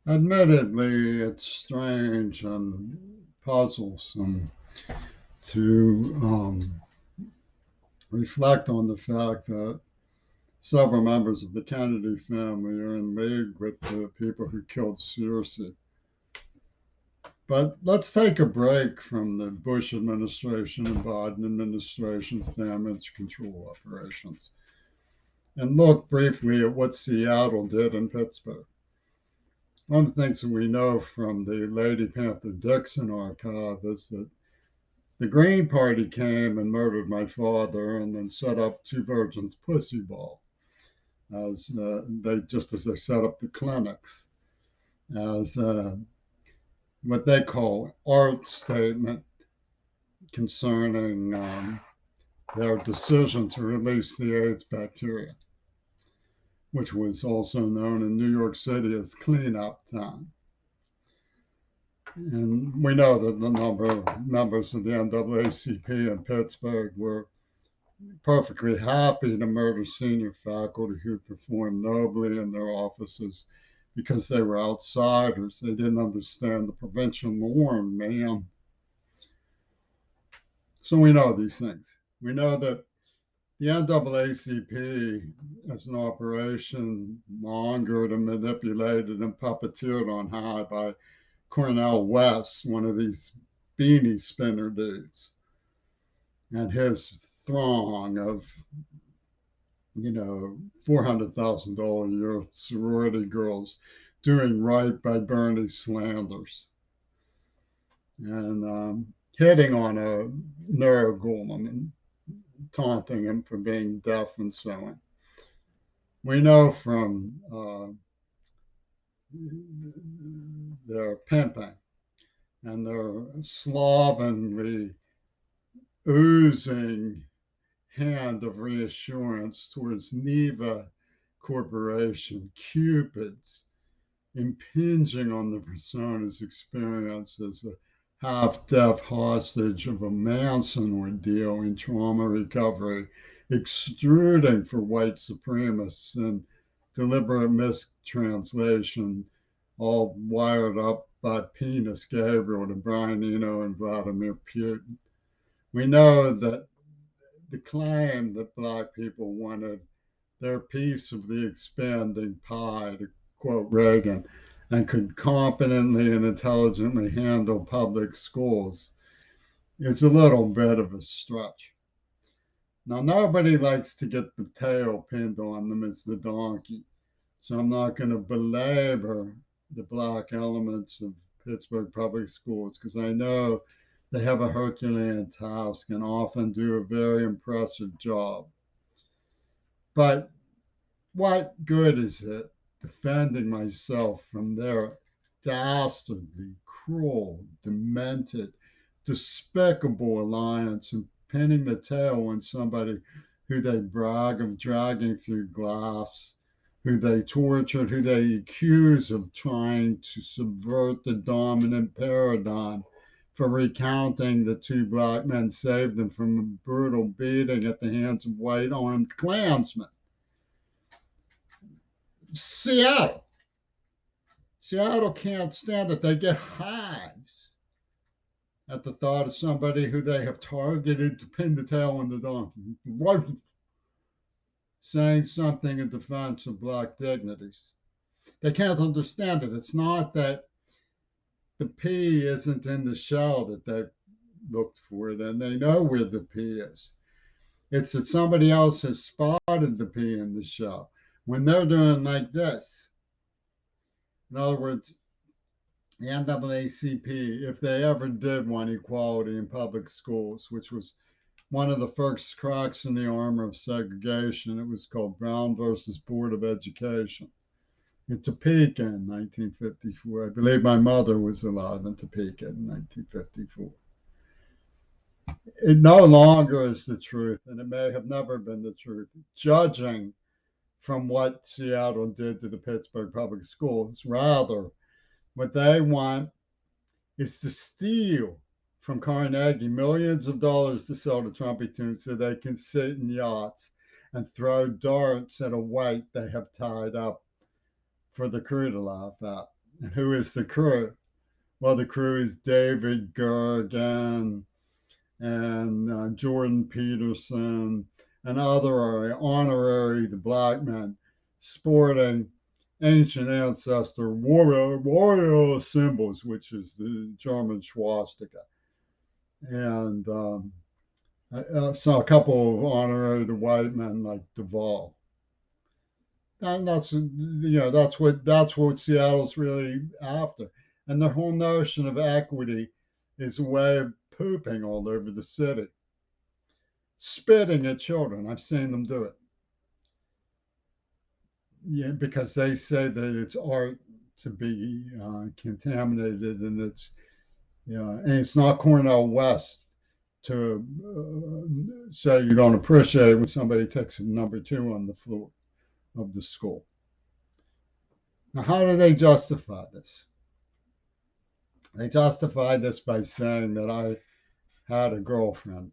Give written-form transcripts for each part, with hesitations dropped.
Admittedly, it's strange and puzzlesome to reflect on the fact that several members of the Kennedy family are in league with the people who killed Searcy. But let's take a break from the Bush administration and Biden administration's damage control operations and look briefly at what Seattle did in Pittsburgh. One of the things that we know from the Lady Panther Dixon archive is that the Green Party came and murdered my father and then set up Two Virgins Pussy Ball as they set up the clinics as what they call art statement concerning their decision to release the AIDS bacteria, which was also known in New York City as cleanup time. And we know that the number of members of the NAACP in Pittsburgh were perfectly happy to murder senior faculty who performed nobly in their offices because they were outsiders. They didn't understand the provincial norm, man. So we know these things. We know that the NAACP, as an operation, mongered and manipulated and puppeteered on high by Cornel West, one of these beanie spinner dudes, and his throng of, $400,000 a year sorority girls doing right by Bernie Slanders and hitting on a Narragansett and taunting him for being deaf and so on. We know from their pimping and their slovenly oozing hand of reassurance towards Neva Corporation, Cupids, impinging on the persona's experience as a half-deaf hostage of a Manson ordeal in trauma recovery, extruding for white supremacists and deliberate mistranslation, all wired up by Penis Gabriel to Brian Eno and Vladimir Putin. We know that the claim that Black people wanted their piece of the expanding pie, to quote Reagan, and could competently and intelligently handle public schools, it's a little bit of a stretch. Now, nobody likes to get the tail pinned on them as the donkey, so I'm not going to belabor the Black elements of Pittsburgh public schools because I know they have a Herculean task and often do a very impressive job. But what good is it defending myself from their dastardly, cruel, demented, despicable alliance and pinning the tail on somebody who they brag of dragging through glass, who they tortured, who they accuse of trying to subvert the dominant paradigm for recounting the two Black men saved them from a brutal beating at the hands of white armed Klansmen. Seattle. Seattle can't stand it. They get hives at the thought of somebody who they have targeted to pin the tail on the donkey, saying something in defense of Black dignities. They can't understand it. It's not that the P isn't in the shell that they've looked for it, and they know where the P is. It's that somebody else has spotted the P in the shell. When they're doing like this, in other words, the NAACP, if they ever did want equality in public schools, which was one of the first cracks in the armor of segregation, it was called Brown versus Board of Education in Topeka in 1954. I believe my mother was alive in Topeka in 1954. It no longer is the truth, and it may have never been the truth, judging from what Seattle did to the Pittsburgh public schools. Rather, what they want is to steal from Carnegie millions of dollars to sell to Trumpy tunes so they can sit in yachts and throw darts at a white they have tied up for the crew to laugh at. Who is the crew? Well, the crew is David Gergen and Jordan Peterson and other honorary the black men sporting ancient ancestor warrior symbols, which is the German swastika. And I saw a couple of honorary the white men like Duvall. And that's what Seattle's really after. And the whole notion of equity is a way of pooping all over the city, spitting at children. I've seen them do it. Yeah, because they say that it's art to be contaminated, and it's not Cornell West to say you don't appreciate when somebody takes a number two on the floor of the school. Now, how do they justify this? They justify this by saying that I had a girlfriend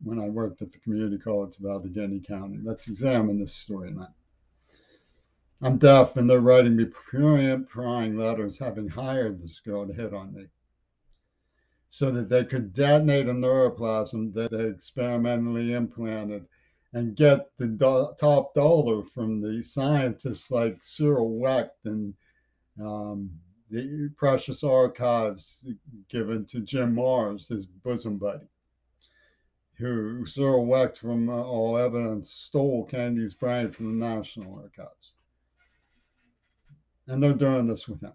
when I worked at the community college of Allegheny County. Let's examine this story now. I'm deaf, and they're writing me prurient, prying letters having hired this girl to hit on me so that they could detonate a neuroplasm that they experimentally implanted and get the top dollar from the scientists like Cyril Wecht and the precious archives given to Jim Mars, his bosom buddy, who Cyril Wecht, from all evidence, stole Kennedy's brain from the National Archives. And they're doing this with him.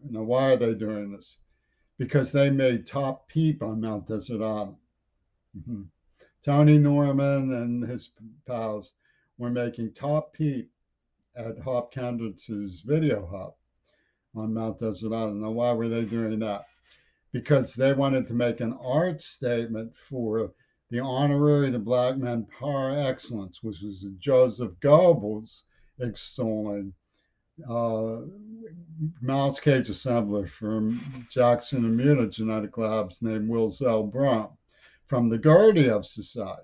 Now, why are they doing this? Because they made top peep on Mount Desert Island. Mm-hmm. Tony Norman and his pals were making top peep at Hop Kendrick's video hub on Mount Desert Island. Now, why were they doing that? Because they wanted to make an art statement for the honorary the black man par excellence, which was Joseph Goebbels extolling mouse cage assembler from Jackson Immunogenetic Labs named Will Zell Brown from the Gurdjieff Society.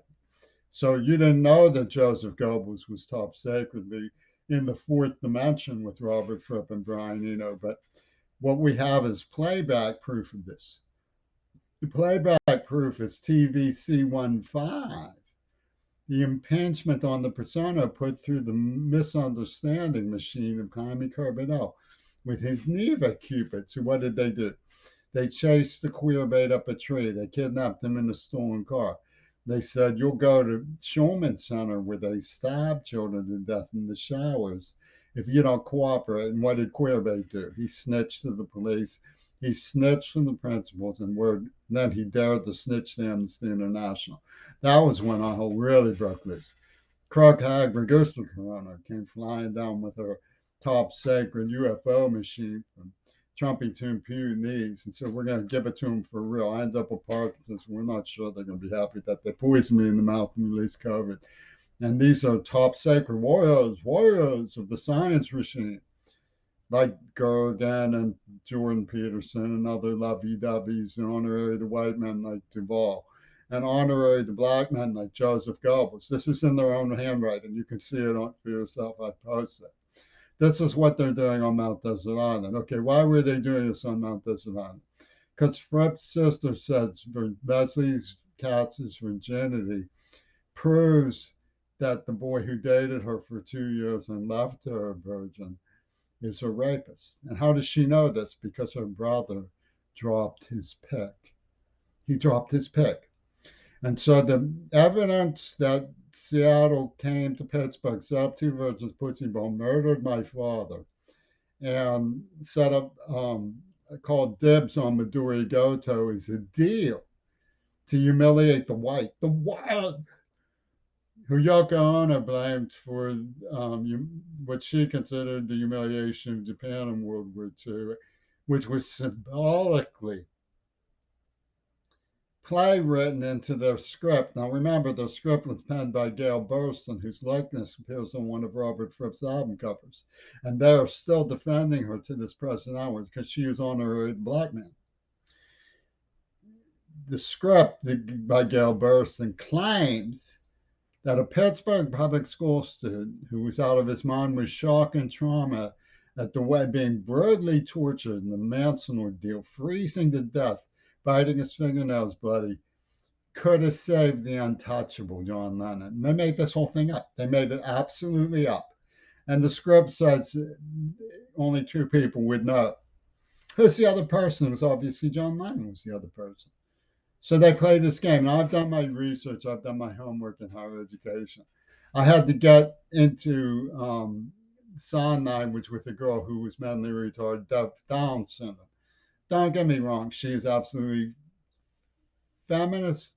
So you didn't know that Joseph Goebbels was top secretly in the fourth dimension with Robert Fripp and Brian Eno, but what we have is playback proof of this. The playback proof is TVC15, the impingement on the persona put through the misunderstanding machine of Jaime Carbonell with his Neva cupids. So what did they do? They chased the queer bait up a tree. They kidnapped him in a stolen car. They said, you'll go to Schulman Center where they stab children to death in the showers if you don't cooperate. And what did Queerbait do? He snitched to the police. He snitched from the principals, and then he dared to snitch to Amnesty International. That was when all really broke loose. Krug Hag Ragusta Corona came flying down with her top sacred UFO machine from Trumpy Tomb Putinese and said, we're going to give it to them for real. I end up with Parkinson's. We're not sure they're going to be happy that they poisoned me in the mouth and released COVID. And these are top sacred warriors of the science machine, like Gergen and Jordan Peterson and other lovey-dovey's, and honorary the white men like Duvall, and honorary the black men like Joseph Goebbels. This is in their own handwriting. You can see it for yourself. I posted it. This is what they're doing on Mount Desert Island. Okay, why were they doing this on Mount Desert Island? Because Fripp's sister says Leslie Katz's virginity proves that the boy who dated her for 2 years and left her a virgin is a rapist. And how does she know this? Because her brother dropped his pick. He dropped his pick. And so the evidence that Seattle came to Pittsburgh, set up two virgins, pussy bone, murdered my father, and set up, called dibs on Midori Goto is a deal to humiliate the white, who Yoko Ono blamed for what she considered the humiliation of Japan in World War II, which was symbolically play written into their script. Now remember, the script was penned by Gail Burston, whose likeness appears on one of Robert Fripp's album covers. And they are still defending her to this present hour because she is honorary black man. The script by Gail Burston claims that a Pittsburgh public school student who was out of his mind with shock and trauma at the way being brutally tortured in the Manson ordeal, freezing to death, biting his fingernails bloody, could have saved the untouchable John Lennon. And they made this whole thing up. They made it absolutely up. And the script says only two people would know. Who's the other person? It was obviously John Lennon was the other person. So they played this game. And I've done my research. I've done my homework in higher education. I had to get into cyanide, which with a girl who was mentally retarded, Down syndrome. Don't get me wrong. She is absolutely feminist,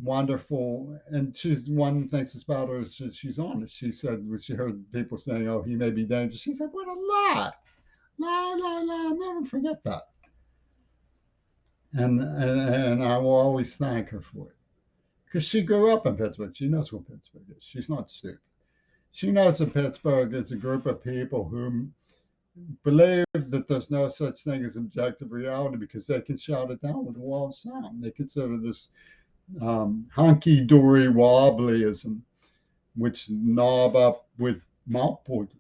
wonderful, and she's one of the things about her is she's honest. She said when she heard people saying, "Oh, he may be dangerous," she said, "What a lie, lie, lie, lie." I'll never forget that, and I will always thank her for it because she grew up in Pittsburgh. She knows what Pittsburgh is. She's not stupid. She knows that Pittsburgh is a group of people who believe that there's no such thing as objective reality because they can shout it down with a wall of sound. They consider this hunky dory wobblyism, which knob up with Mountport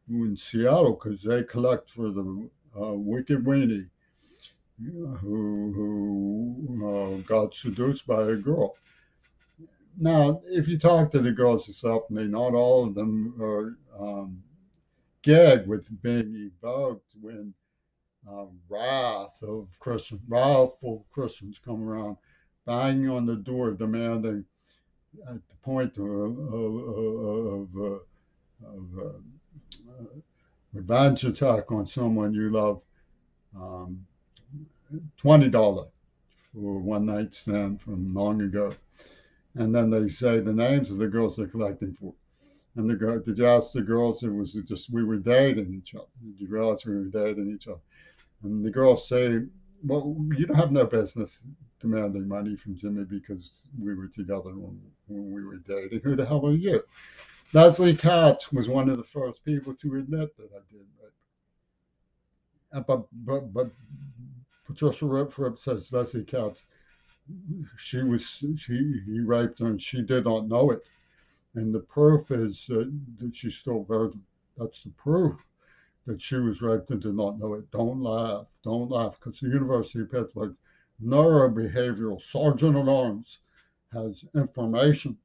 in Seattle because they collect for the wicked weenie who got seduced by a girl. Now, if you talk to the girls who helped me, not all of them are gag with being evoked when wrathful Christians come around, banging on the door, demanding at the point of revenge attack on someone you love, um, $20 for one night stand from long ago. And then they say the names of the girls they're collecting for. And the girl, did you ask the girls? It was just we were dating each other. Did you realize we were dating each other? And the girls say, "Well, you don't have no business demanding money from Jimmy because we were together when we were dating. Who the hell are you?" Leslie Katz was one of the first people to admit that I did rape. But Patricia Ripfrip says Leslie Katz, he raped her and she did not know it. And the proof is that she's still virgin. That's the proof that she was raped and did not know it. Don't laugh, because the University of Pittsburgh neurobehavioral sergeant at arms has information